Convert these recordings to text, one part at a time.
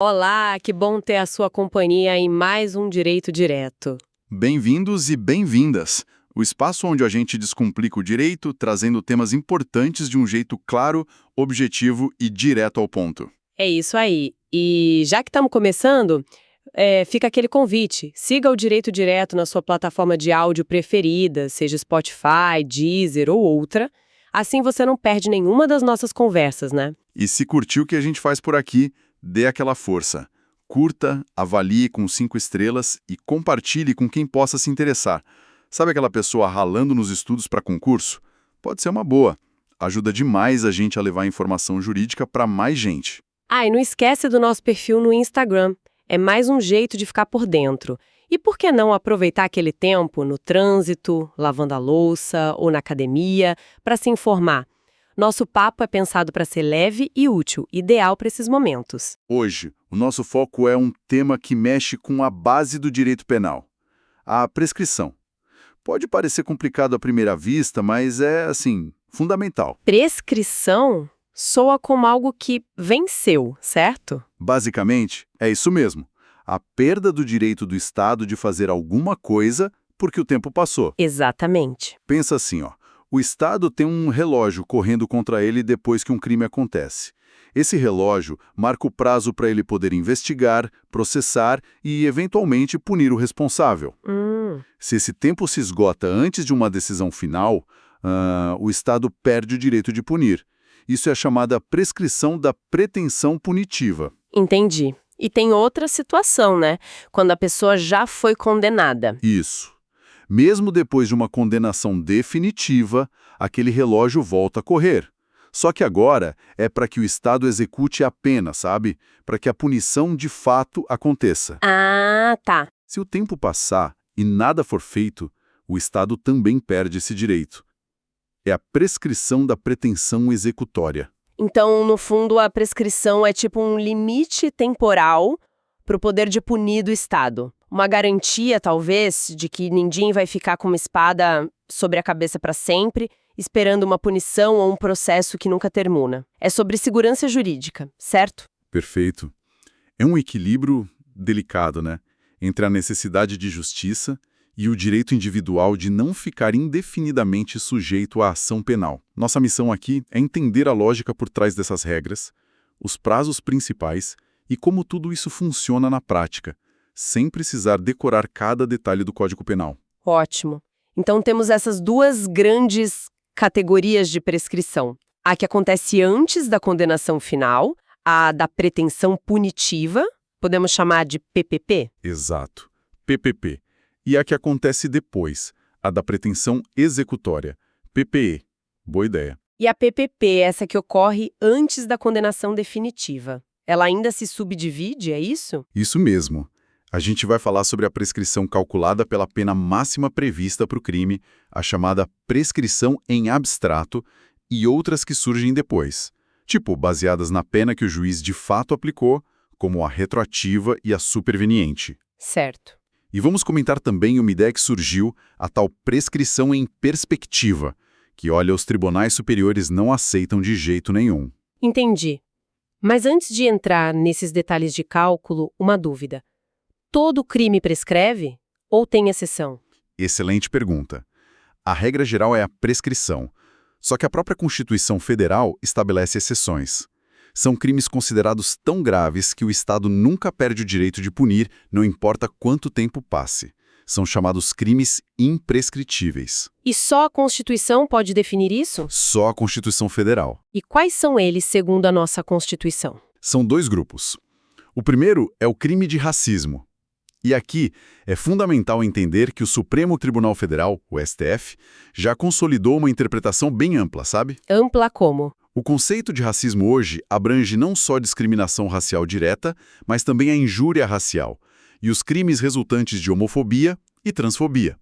Olá, que bom ter a sua companhia em mais um Direito Direto. Bem-vindos e bem-vindas! O espaço onde a gente descomplica o direito, trazendo temas importantes de um jeito claro, objetivo e direto ao ponto. É isso aí. E já que estamos começando, fica aquele convite. Siga o Direito Direto na sua plataforma de áudio preferida, seja Spotify, Deezer ou outra. Assim você não perde nenhuma das nossas conversas, né? E se curtiu o que a gente faz por aqui, dê aquela força. Curta, avalie com 5 estrelas e compartilhe com quem possa se interessar. Sabe aquela pessoa ralando nos estudos para concurso? Pode ser uma boa. Ajuda demais a gente a levar a informação jurídica para mais gente. Ah, e não esquece do nosso perfil no Instagram. É mais um jeito de ficar por dentro. E por que não aproveitar aquele tempo no trânsito, lavando a louça ou na academia para se informar? Nosso papo é pensado para ser leve e útil, ideal para esses momentos. Hoje, o nosso foco é um tema que mexe com a base do direito penal, a prescrição. Pode parecer complicado à primeira vista, mas é, fundamental. Prescrição soa como algo que venceu, certo? Basicamente, é isso mesmo. A perda do direito do Estado de fazer alguma coisa porque o tempo passou. Exatamente. Pensa assim, ó. O Estado tem um relógio correndo contra ele depois que um crime acontece. Esse relógio marca o prazo para ele poder investigar, processar e, eventualmente, punir o responsável. Se esse tempo se esgota antes de uma decisão final, o Estado perde o direito de punir. Isso é chamada prescrição da pretensão punitiva. Entendi. E tem outra situação, né? Quando a pessoa já foi condenada. Isso. Mesmo depois de uma condenação definitiva, aquele relógio volta a correr. Só que agora é para que o Estado execute a pena, sabe? Para que a punição de fato aconteça. Ah, tá. Se o tempo passar e nada for feito, o Estado também perde esse direito. É a prescrição da pretensão executória. Então, no fundo, a prescrição é tipo um limite temporal para o poder de punir do Estado. Uma garantia, talvez, de que ninguém vai ficar com uma espada sobre a cabeça para sempre, esperando uma punição ou um processo que nunca termina. É sobre segurança jurídica, certo? Perfeito. É um equilíbrio delicado, né? Entre a necessidade de justiça e o direito individual de não ficar indefinidamente sujeito à ação penal. Nossa missão aqui é entender a lógica por trás dessas regras, os prazos principais e como tudo isso funciona na prática, sem precisar decorar cada detalhe do Código Penal. Ótimo. Então temos essas duas grandes categorias de prescrição. A que acontece antes da condenação final, a da pretensão punitiva, podemos chamar de PPP? Exato. PPP. E a que acontece depois, a da pretensão executória. PPE. Boa ideia. E a PPP, essa que ocorre antes da condenação definitiva. Ela ainda se subdivide, é isso? Isso mesmo. A gente vai falar sobre a prescrição calculada pela pena máxima prevista para o crime, a chamada prescrição em abstrato, e outras que surgem depois, tipo baseadas na pena que o juiz de fato aplicou, como a retroativa e a superveniente. Certo. E vamos comentar também uma ideia que surgiu, a tal prescrição em perspectiva, que, olha, os tribunais superiores não aceitam de jeito nenhum. Entendi. Mas antes de entrar nesses detalhes de cálculo, uma dúvida. Todo crime prescreve ou tem exceção? Excelente pergunta. A regra geral é a prescrição, só que a própria Constituição Federal estabelece exceções. São crimes considerados tão graves que o Estado nunca perde o direito de punir, não importa quanto tempo passe. São chamados crimes imprescritíveis. E só a Constituição pode definir isso? Só a Constituição Federal. E quais são eles, segundo a nossa Constituição? São 2 grupos. O primeiro é o crime de racismo. E aqui é fundamental entender que o Supremo Tribunal Federal, o STF, já consolidou uma interpretação bem ampla, sabe? Ampla como? O conceito de racismo hoje abrange não só discriminação racial direta, mas também a injúria racial e os crimes resultantes de homofobia e transfobia.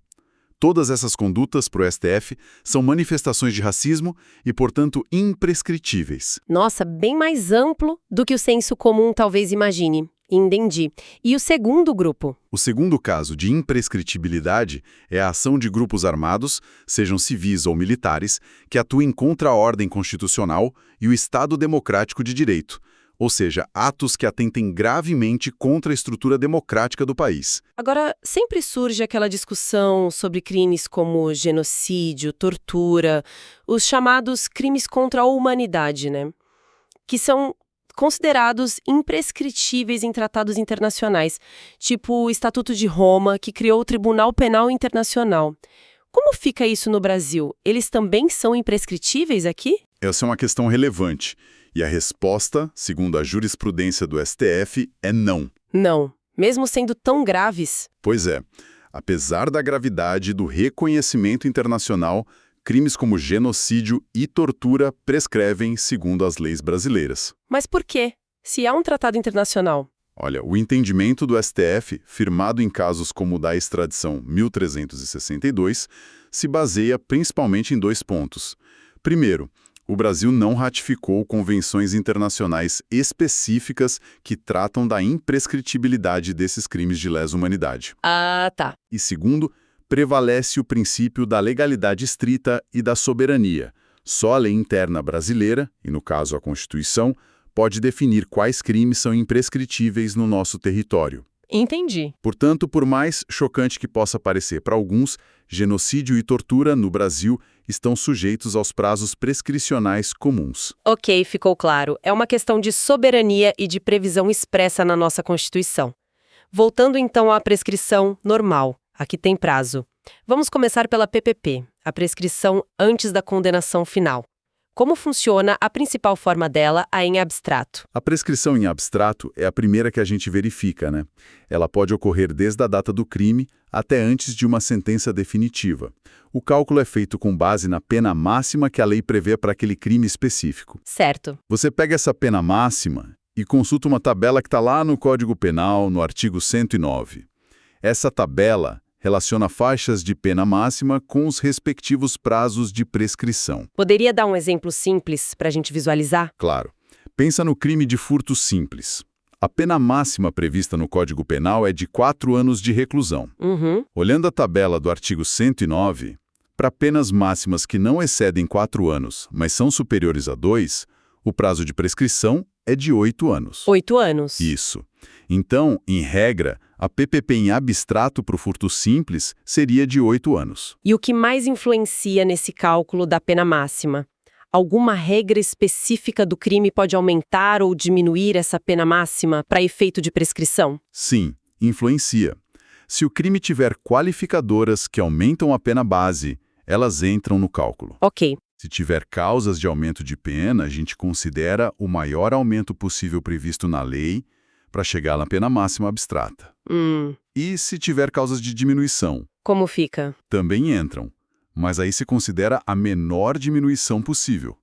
Todas essas condutas, para o STF, são manifestações de racismo e, portanto, imprescritíveis. Nossa, bem mais amplo do que o senso comum talvez imagine. Entendi. E o segundo grupo? O segundo caso de imprescritibilidade é a ação de grupos armados, sejam civis ou militares, que atuem contra a ordem constitucional e o Estado democrático de direito, ou seja, atos que atentem gravemente contra a estrutura democrática do país. Agora, sempre surge aquela discussão sobre crimes como genocídio, tortura, os chamados crimes contra a humanidade, né? Que são considerados imprescritíveis em tratados internacionais, tipo o Estatuto de Roma, que criou o Tribunal Penal Internacional. Como fica isso no Brasil? Eles também são imprescritíveis aqui? Essa é uma questão relevante. E a resposta, segundo a jurisprudência do STF, é não. Não, mesmo sendo tão graves. Pois é. Apesar da gravidade do reconhecimento internacional, crimes como genocídio e tortura prescrevem segundo as leis brasileiras. Mas por quê? Se há um tratado internacional. Olha, o entendimento do STF, firmado em casos como o da extradição 1362, se baseia principalmente em 2 pontos. Primeiro, o Brasil não ratificou convenções internacionais específicas que tratam da imprescritibilidade desses crimes de lesa humanidade. Ah, tá. E segundo, prevalece o princípio da legalidade estrita e da soberania. Só a lei interna brasileira, e no caso a Constituição, pode definir quais crimes são imprescritíveis no nosso território. Entendi. Portanto, por mais chocante que possa parecer para alguns, genocídio e tortura no Brasil estão sujeitos aos prazos prescricionais comuns. Ok, ficou claro. É uma questão de soberania e de previsão expressa na nossa Constituição. Voltando então à prescrição normal. Aqui tem prazo. Vamos começar pela PPP, a prescrição antes da condenação final. Como funciona a principal forma dela, a em abstrato? A prescrição em abstrato é a primeira que a gente verifica, né? Ela pode ocorrer desde a data do crime até antes de uma sentença definitiva. O cálculo é feito com base na pena máxima que a lei prevê para aquele crime específico. Certo. Você pega essa pena máxima e consulta uma tabela que está lá no Código Penal, no artigo 109. Essa tabela relaciona faixas de pena máxima com os respectivos prazos de prescrição. Poderia dar um exemplo simples para a gente visualizar? Claro. Pensa no crime de furto simples. A pena máxima prevista no Código Penal é de 4 anos de reclusão. Olhando a tabela do artigo 109, para penas máximas que não excedem 4 anos, mas são superiores a 2, o prazo de prescrição é de 8 anos. 8 anos. Isso. Então, em regra, a PPP em abstrato para o furto simples seria de 8 anos. E o que mais influencia nesse cálculo da pena máxima? Alguma regra específica do crime pode aumentar ou diminuir essa pena máxima para efeito de prescrição? Sim, influencia. Se o crime tiver qualificadoras que aumentam a pena base, elas entram no cálculo. Ok. Se tiver causas de aumento de pena, a gente considera o maior aumento possível previsto na lei para chegar na pena máxima abstrata. E se tiver causas de diminuição? Como fica? Também entram, mas aí se considera a menor diminuição possível.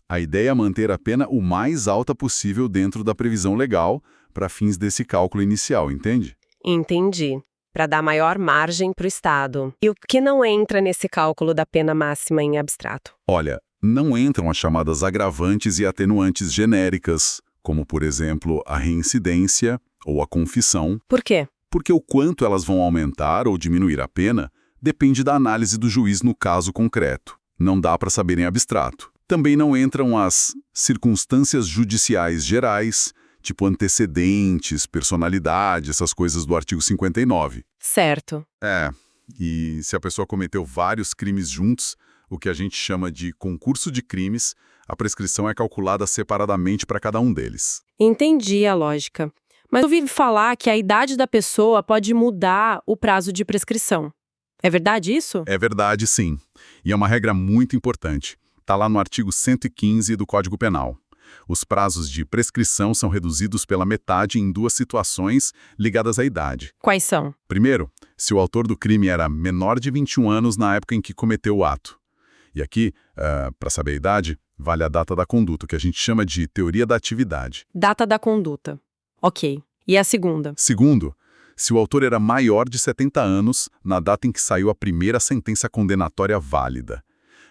A ideia é manter a pena o mais alta possível dentro da previsão legal para fins desse cálculo inicial, entende? Entendi. Para dar maior margem para o Estado. E o que não entra nesse cálculo da pena máxima em abstrato? Olha, não entram as chamadas agravantes e atenuantes genéricas, como, por exemplo, a reincidência ou a confissão. Por quê? Porque o quanto elas vão aumentar ou diminuir a pena depende da análise do juiz no caso concreto. Não dá para saber em abstrato. Também não entram as circunstâncias judiciais gerais, tipo antecedentes, personalidade, essas coisas do artigo 59. Certo. E se a pessoa cometeu vários crimes juntos, o que a gente chama de concurso de crimes, a prescrição é calculada separadamente para cada um deles. Entendi a lógica. Mas eu ouvi falar que a idade da pessoa pode mudar o prazo de prescrição. É verdade isso? É verdade, sim. E é uma regra muito importante. Está lá no artigo 115 do Código Penal. Os prazos de prescrição são reduzidos pela metade em 2 situações ligadas à idade. Quais são? Primeiro, se o autor do crime era menor de 21 anos na época em que cometeu o ato. E aqui, para saber a idade, vale a data da conduta, que a gente chama de teoria da atividade. Data da conduta. Ok. E a segunda? Segundo, se o autor era maior de 70 anos na data em que saiu a primeira sentença condenatória válida.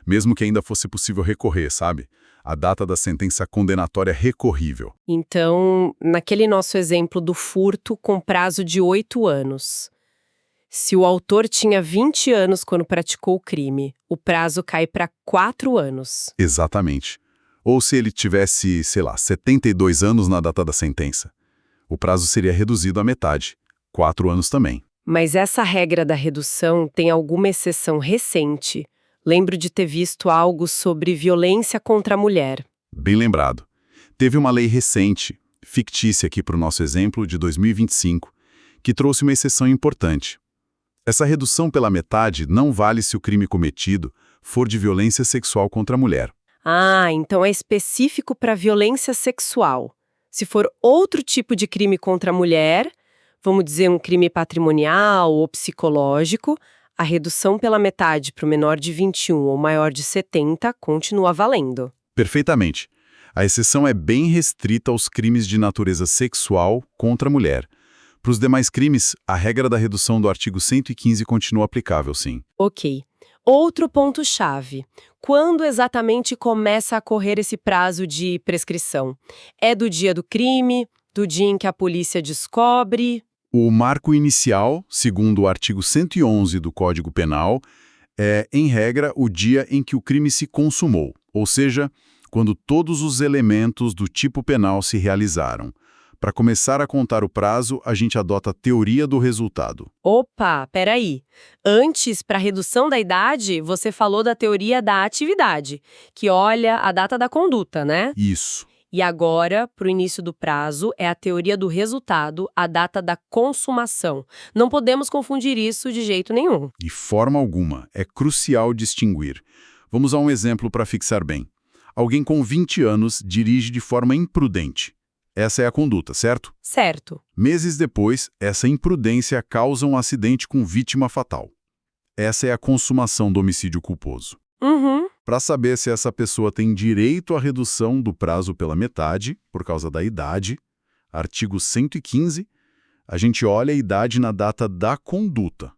Mesmo que ainda fosse possível recorrer, sabe? A data da sentença condenatória recorrível. Então, naquele nosso exemplo do furto com prazo de 8 anos. Se o autor tinha 20 anos quando praticou o crime, o prazo cai para 4 anos. Exatamente. Ou se ele tivesse, sei lá, 72 anos na data da sentença. O prazo seria reduzido à metade, 4 anos também. Mas essa regra da redução tem alguma exceção recente. Lembro de ter visto algo sobre violência contra a mulher. Bem lembrado. Teve uma lei recente, fictícia aqui para o nosso exemplo, de 2025, que trouxe uma exceção importante. Essa redução pela metade não vale se o crime cometido for de violência sexual contra a mulher. Ah, então é específico para violência sexual. Se for outro tipo de crime contra a mulher, vamos dizer um crime patrimonial ou psicológico, a redução pela metade para o menor de 21 ou maior de 70 continua valendo. Perfeitamente. A exceção é bem restrita aos crimes de natureza sexual contra a mulher. Para os demais crimes, a regra da redução do artigo 115 continua aplicável, sim. Ok. Outro ponto-chave. Quando exatamente começa a correr esse prazo de prescrição? É do dia do crime? Do dia em que a polícia descobre? O marco inicial, segundo o artigo 111 do Código Penal, é, em regra, o dia em que o crime se consumou, ou seja, quando todos os elementos do tipo penal se realizaram. Para começar a contar o prazo, a gente adota a teoria do resultado. Opa, peraí. Antes, para redução da idade, você falou da teoria da atividade, que olha a data da conduta, né? Isso. E agora, para o início do prazo, é a teoria do resultado, a data da consumação. Não podemos confundir isso de jeito nenhum. De forma alguma, é crucial distinguir. Vamos a um exemplo para fixar bem. Alguém com 20 anos dirige de forma imprudente. Essa é a conduta, certo? Certo. Meses depois, essa imprudência causa um acidente com vítima fatal. Essa é a consumação do homicídio culposo. Uhum. Para saber se essa pessoa tem direito à redução do prazo pela metade, por causa da idade, artigo 115, a gente olha a idade na data da conduta.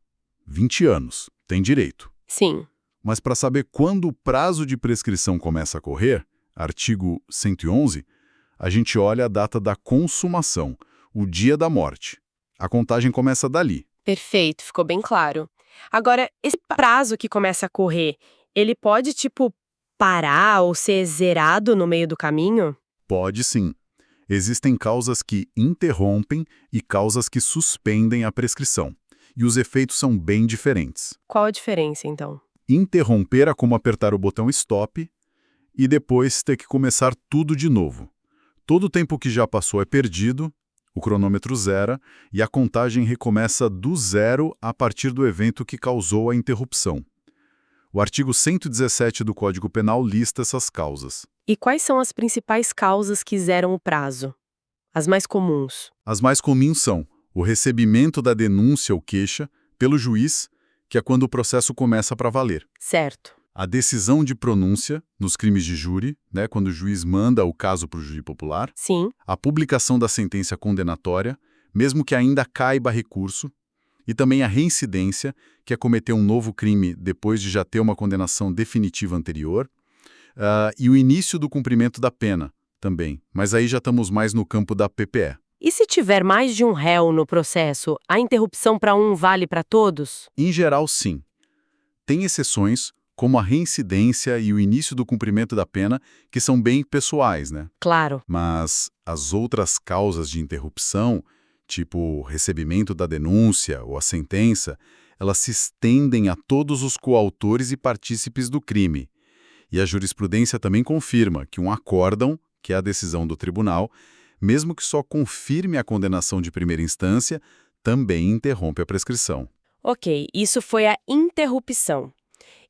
20 anos, tem direito. Sim. Mas para saber quando o prazo de prescrição começa a correr, artigo 111, a gente olha a data da consumação, o dia da morte. A contagem começa dali. Perfeito, ficou bem claro. Agora, esse prazo que começa a correr, ele pode, parar ou ser zerado no meio do caminho? Pode sim. Existem causas que interrompem e causas que suspendem a prescrição. E os efeitos são bem diferentes. Qual a diferença, então? Interromper é como apertar o botão stop e depois ter que começar tudo de novo. Todo o tempo que já passou é perdido, o cronômetro zera e a contagem recomeça do zero a partir do evento que causou a interrupção. O artigo 117 do Código Penal lista essas causas. E quais são as principais causas que zeram o prazo? As mais comuns? As mais comuns são o recebimento da denúncia ou queixa pelo juiz, que é quando o processo começa para valer. Certo. A decisão de pronúncia nos crimes de júri, né, quando o juiz manda o caso para o júri popular. Sim. A publicação da sentença condenatória, mesmo que ainda caiba recurso. E também a reincidência, que é cometer um novo crime depois de já ter uma condenação definitiva anterior. E o início do cumprimento da pena também, mas aí já estamos mais no campo da PPE. E se tiver mais de um réu no processo, a interrupção para um vale para todos? Em geral, sim. Tem exceções, como a reincidência e o início do cumprimento da pena, que são bem pessoais, né? Claro. Mas as outras causas de interrupção, tipo o recebimento da denúncia ou a sentença, elas se estendem a todos os coautores e partícipes do crime. E a jurisprudência também confirma que um acórdão, que é a decisão do tribunal, mesmo que só confirme a condenação de primeira instância, também interrompe a prescrição. Ok, isso foi a interrupção.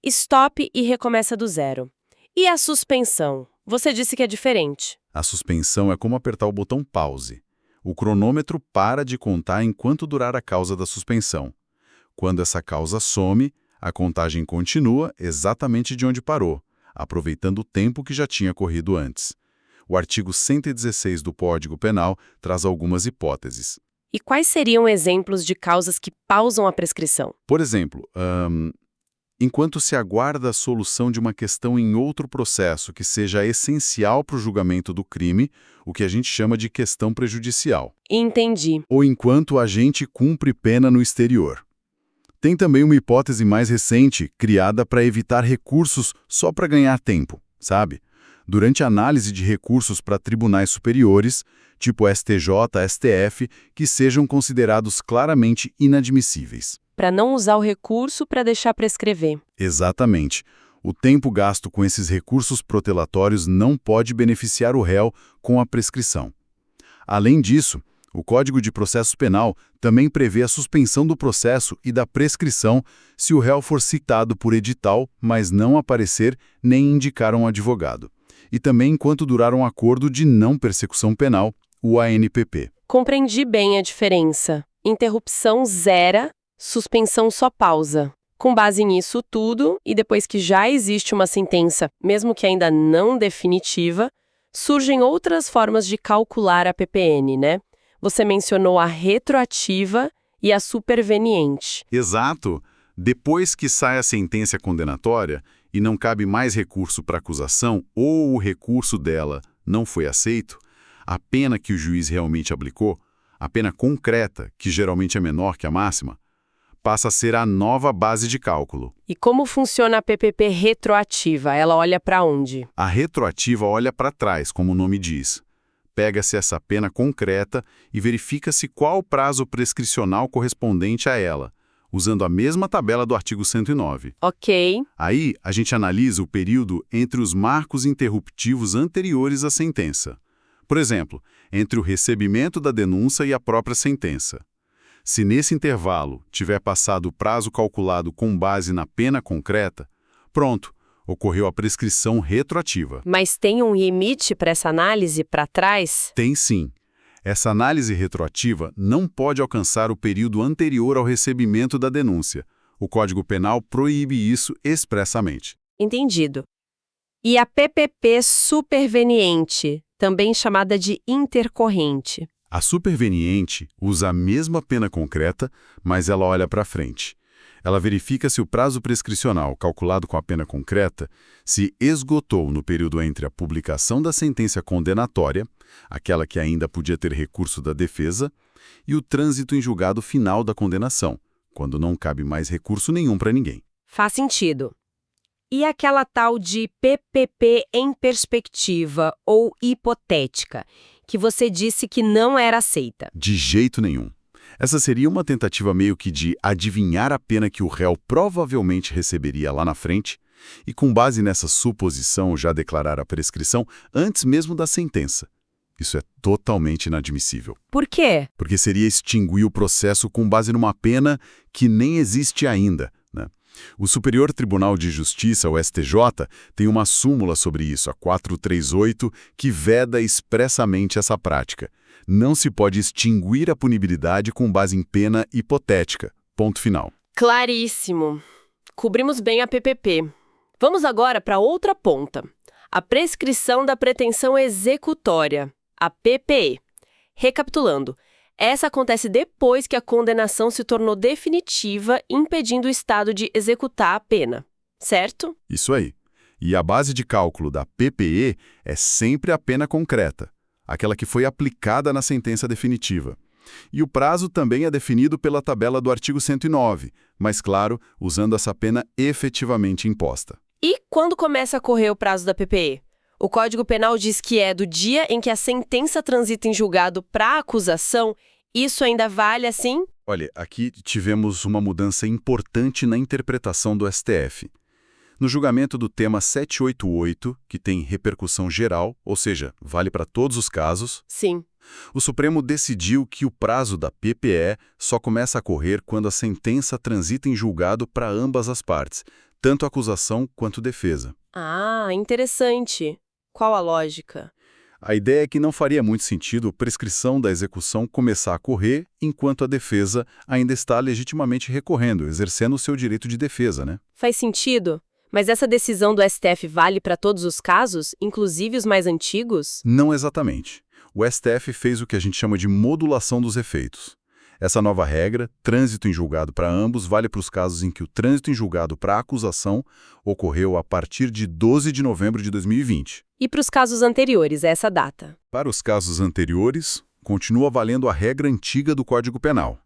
Stop e recomeça do zero. E a suspensão? Você disse que é diferente. A suspensão é como apertar o botão pause. O cronômetro para de contar enquanto durar a causa da suspensão. Quando essa causa some, a contagem continua exatamente de onde parou, aproveitando o tempo que já tinha corrido antes. O artigo 116 do Código Penal traz algumas hipóteses. E quais seriam exemplos de causas que pausam a prescrição? Por exemplo, enquanto se aguarda a solução de uma questão em outro processo que seja essencial para o julgamento do crime, o que a gente chama de questão prejudicial. Entendi. Ou enquanto o agente cumpre pena no exterior. Tem também uma hipótese mais recente, criada para evitar recursos só para ganhar tempo, sabe? durante a análise de recursos para tribunais superiores, tipo STJ, STF, que sejam considerados claramente inadmissíveis. Para não usar o recurso para deixar prescrever. Exatamente. O tempo gasto com esses recursos protelatórios não pode beneficiar o réu com a prescrição. Além disso, o Código de Processo Penal também prevê a suspensão do processo e da prescrição se o réu for citado por edital, mas não aparecer nem indicar um advogado. E também enquanto durar um acordo de não persecução penal, o ANPP. Compreendi bem a diferença. Interrupção zera, suspensão só pausa. Com base nisso tudo, e depois que já existe uma sentença, mesmo que ainda não definitiva, surgem outras formas de calcular a PPN, né? Você mencionou a retroativa e a superveniente. Exato. Depois que sai a sentença condenatória e não cabe mais recurso para acusação ou o recurso dela não foi aceito, a pena que o juiz realmente aplicou, a pena concreta, que geralmente é menor que a máxima, passa a ser a nova base de cálculo. E como funciona a PPP retroativa? Ela olha para onde? A retroativa olha para trás, como o nome diz. Pega-se essa pena concreta e verifica-se qual o prazo prescricional correspondente a ela, usando a mesma tabela do artigo 109. Ok. Aí, a gente analisa o período entre os marcos interruptivos anteriores à sentença. Por exemplo, entre o recebimento da denúncia e a própria sentença. Se nesse intervalo tiver passado o prazo calculado com base na pena concreta, pronto, ocorreu a prescrição retroativa. Mas tem um limite para essa análise para trás? Tem sim. Essa análise retroativa não pode alcançar o período anterior ao recebimento da denúncia. O Código Penal proíbe isso expressamente. Entendido. E a PPP superveniente, também chamada de intercorrente? A superveniente usa a mesma pena concreta, mas ela olha para frente. Ela verifica se o prazo prescricional calculado com a pena concreta se esgotou no período entre a publicação da sentença condenatória, aquela que ainda podia ter recurso da defesa, e o trânsito em julgado final da condenação, quando não cabe mais recurso nenhum para ninguém. Faz sentido. E aquela tal de PPP em perspectiva ou hipotética, que você disse que não era aceita? De jeito nenhum. Essa seria uma tentativa meio que de adivinhar a pena que o réu provavelmente receberia lá na frente e, com base nessa suposição, já declarar a prescrição antes mesmo da sentença. Isso é totalmente inadmissível. Por quê? Porque seria extinguir o processo com base numa pena que nem existe ainda, né? O Superior Tribunal de Justiça, o STJ, tem uma súmula sobre isso, a 438, que veda expressamente essa prática. Não se pode extinguir a punibilidade com base em pena hipotética. Ponto final. Claríssimo. Cobrimos bem a PPP. Vamos agora para outra ponta. A prescrição da pretensão executória, a PPE. Recapitulando, essa acontece depois que a condenação se tornou definitiva, impedindo o Estado de executar a pena. Certo? Isso aí. E a base de cálculo da PPE é sempre a pena concreta, aquela que foi aplicada na sentença definitiva. E o prazo também é definido pela tabela do artigo 109, mas, claro, usando essa pena efetivamente imposta. E quando começa a correr o prazo da PPE? O Código Penal diz que é do dia em que a sentença transita em julgado para a acusação. Isso ainda vale assim? Olha, aqui tivemos uma mudança importante na interpretação do STF. No julgamento do tema 788, que tem repercussão geral, ou seja, vale para todos os casos, Sim. o Supremo decidiu que o prazo da PPE só começa a correr quando a sentença transita em julgado para ambas as partes, tanto a acusação quanto a defesa. Ah, interessante. Qual a lógica? A ideia é que não faria muito sentido a prescrição da execução começar a correr enquanto a defesa ainda está legitimamente recorrendo, exercendo o seu direito de defesa, né? Faz sentido? Mas essa decisão do STF vale para todos os casos, inclusive os mais antigos? Não exatamente. O STF fez o que a gente chama de modulação dos efeitos. Essa nova regra, trânsito em julgado para ambos, vale para os casos em que o trânsito em julgado para a acusação ocorreu a partir de 12 de novembro de 2020. E para os casos anteriores a essa data? Para os casos anteriores, continua valendo a regra antiga do Código Penal.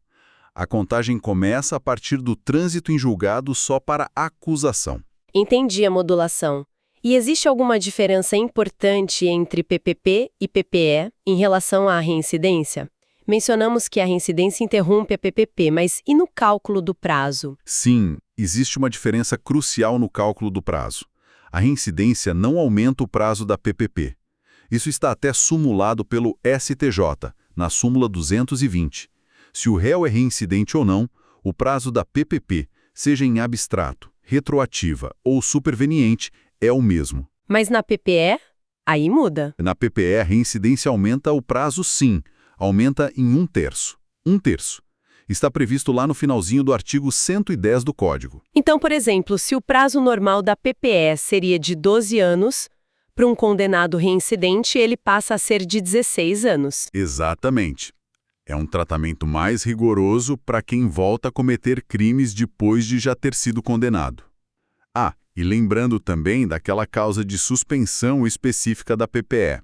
A contagem começa a partir do trânsito em julgado só para a acusação. Entendi a modulação. E existe alguma diferença importante entre PPP e PPE em relação à reincidência? Mencionamos que a reincidência interrompe a PPP, mas e no cálculo do prazo? Sim, existe uma diferença crucial no cálculo do prazo. A reincidência não aumenta o prazo da PPP. Isso está até sumulado pelo STJ, na súmula 220. Se o réu é reincidente ou não, o prazo da PPP, seja em abstrato, retroativa ou superveniente, é o mesmo. Mas na PPE, aí muda. Na PPE, a reincidência aumenta o prazo sim, aumenta em 1/3. 1/3. Está previsto lá no finalzinho do artigo 110 do Código. Então, por exemplo, se o prazo normal da PPE seria de 12 anos, para um condenado reincidente ele passa a ser de 16 anos. Exatamente. É um tratamento mais rigoroso para quem volta a cometer crimes depois de já ter sido condenado. Ah, e lembrando também daquela causa de suspensão específica da PPE.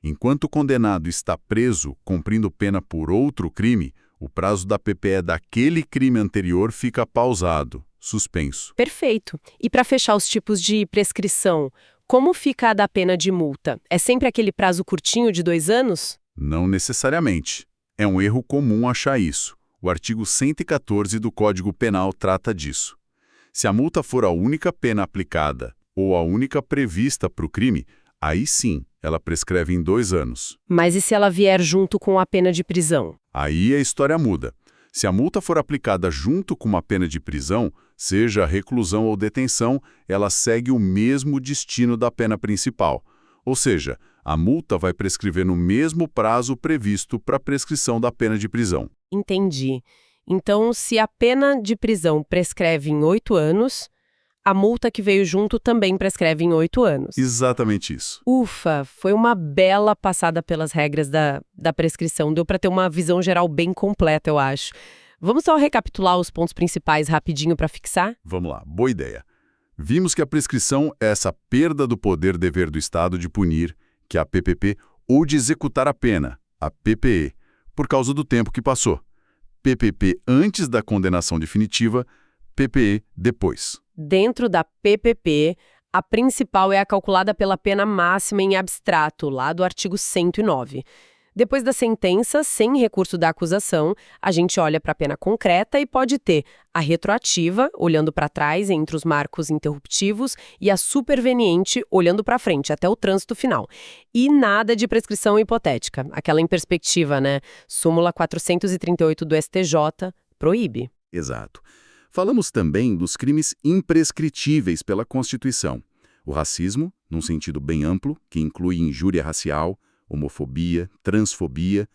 Enquanto o condenado está preso, cumprindo pena por outro crime, o prazo da PPE daquele crime anterior fica pausado, suspenso. Perfeito. E para fechar os tipos de prescrição, como fica a da pena de multa? É sempre aquele prazo curtinho de 2 anos? Não necessariamente. É um erro comum achar isso. O artigo 114 do Código Penal trata disso. Se a multa for a única pena aplicada ou a única prevista para o crime, aí sim, ela prescreve em 2 anos. Mas e se ela vier junto com a pena de prisão? Aí a história muda. Se a multa for aplicada junto com uma pena de prisão, seja reclusão ou detenção, ela segue o mesmo destino da pena principal. Ou seja, a multa vai prescrever no mesmo prazo previsto para a prescrição da pena de prisão. Entendi. Então, se a pena de prisão prescreve em 8 anos, a multa que veio junto também prescreve em 8 anos. Exatamente isso. Ufa, foi uma bela passada pelas regras da prescrição. Deu para ter uma visão geral bem completa, eu acho. Vamos só recapitular os pontos principais rapidinho para fixar? Vamos lá, boa ideia. Vimos que a prescrição é essa perda do poder-dever do Estado de punir, que é a PPP, ou de executar a pena, a PPE, por causa do tempo que passou. PPP antes da condenação definitiva, PPE depois. Dentro da PPP, a principal é a calculada pela pena máxima em abstrato, lá do artigo 109. Depois da sentença, sem recurso da acusação, a gente olha para a pena concreta e pode ter a retroativa, olhando para trás entre os marcos interruptivos, e a superveniente, olhando para frente, até o trânsito final. E nada de prescrição hipotética, aquela em perspectiva, né? Súmula 438 do STJ proíbe. Exato. Falamos também dos crimes imprescritíveis pela Constituição. O racismo, num sentido bem amplo, que inclui injúria racial, homofobia, transfobia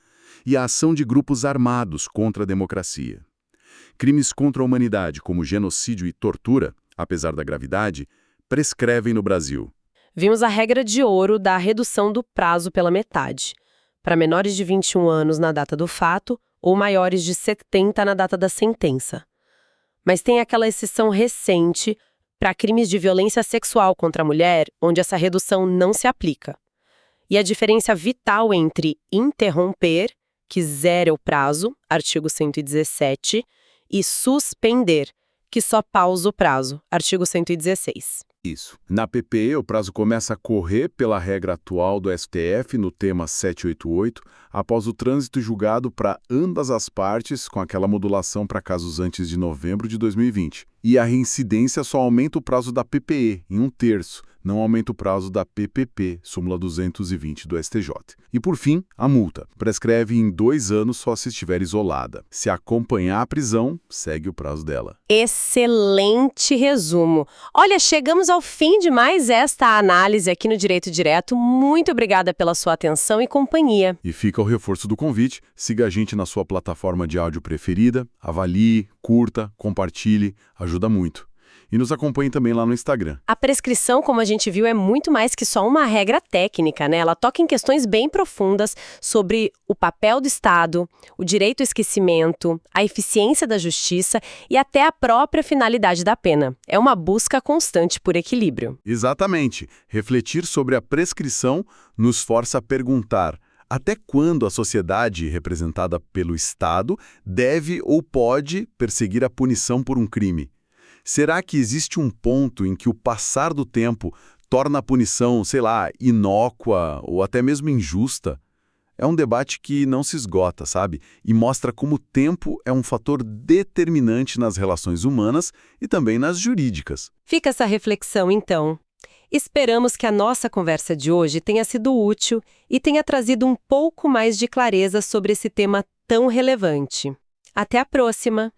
e a ação de grupos armados contra a democracia. Crimes contra a humanidade, como genocídio e tortura, apesar da gravidade, prescrevem no Brasil. Vimos a regra de ouro da redução do prazo pela metade, para menores de 21 anos na data do fato ou maiores de 70 na data da sentença. Mas tem aquela exceção recente para crimes de violência sexual contra a mulher, onde essa redução não se aplica. E a diferença vital entre interromper, que zera o prazo, artigo 117, e suspender, que só pausa o prazo, artigo 116. Isso. Na PPE, o prazo começa a correr pela regra atual do STF no tema 788, após o trânsito julgado para ambas as partes, com aquela modulação para casos antes de novembro de 2020. E a reincidência só aumenta o prazo da PPE em 1/3, não aumenta o prazo da PPP, súmula 220 do STJ. E por fim, a multa. Prescreve em 2 anos só se estiver isolada. Se acompanhar a prisão, segue o prazo dela. Excelente resumo. Olha, chegamos ao fim de mais esta análise aqui no Direito Direto. Muito obrigada pela sua atenção e companhia. E fica o reforço do convite, siga a gente na sua plataforma de áudio preferida, avalie, curta, compartilhe, ajuda muito. E nos acompanhe também lá no Instagram. A prescrição, como a gente viu, é muito mais que só uma regra técnica, né? Ela toca em questões bem profundas sobre o papel do Estado, o direito ao esquecimento, a eficiência da justiça e até a própria finalidade da pena. É uma busca constante por equilíbrio. Exatamente. Refletir sobre a prescrição nos força a perguntar: até quando a sociedade, representada pelo Estado, deve ou pode perseguir a punição por um crime? Será que existe um ponto em que o passar do tempo torna a punição, sei lá, inócua ou até mesmo injusta? É um debate que não se esgota, sabe? E mostra como o tempo é um fator determinante nas relações humanas e também nas jurídicas. Fica essa reflexão, então. Esperamos que a nossa conversa de hoje tenha sido útil e tenha trazido um pouco mais de clareza sobre esse tema tão relevante. Até a próxima!